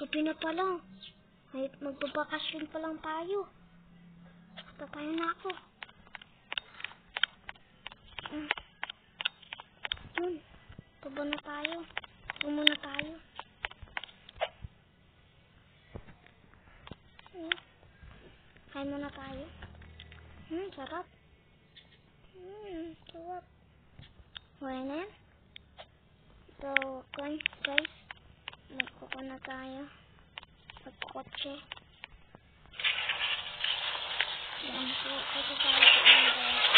gabi na pala. Magbabakasyon pa lang tayo. Tatayo na ako. Yun. Baba na tayo. Muna tayo. Kain muna tayo. Sarap. Sarap. Okay na yan. So, guys. Magkuko na tayo. Magkukotse. Yan po. Kasi tayo sa guys.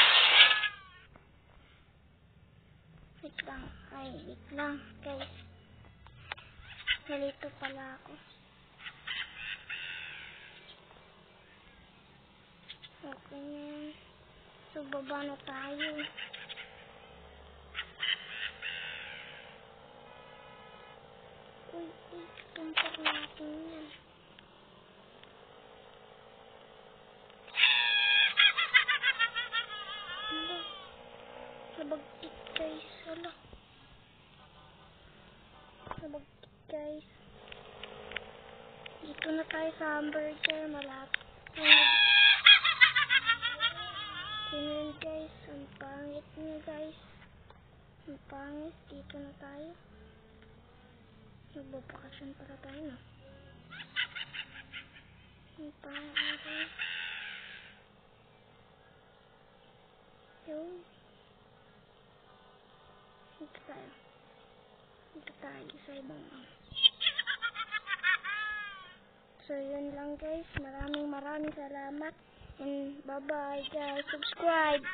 Wait lang, guys. Nalito pala ako. Okay na yan. So, baba na tayo. Uy, tumpak natin yan. Sabagkit guys. Hala. Sabagkit guys. Dito na tayo sa hamburger. Malapit. Tingnan guys. Ang pangit niya guys. Ang pangit. Dito na tayo. Nagbabakasyon para tayo na. Ang pangit na guys. Yun. Dito tayo. Dito tayo sa ibang. So yun lang guys. Maraming salamat. And bye bye guys. Subscribe.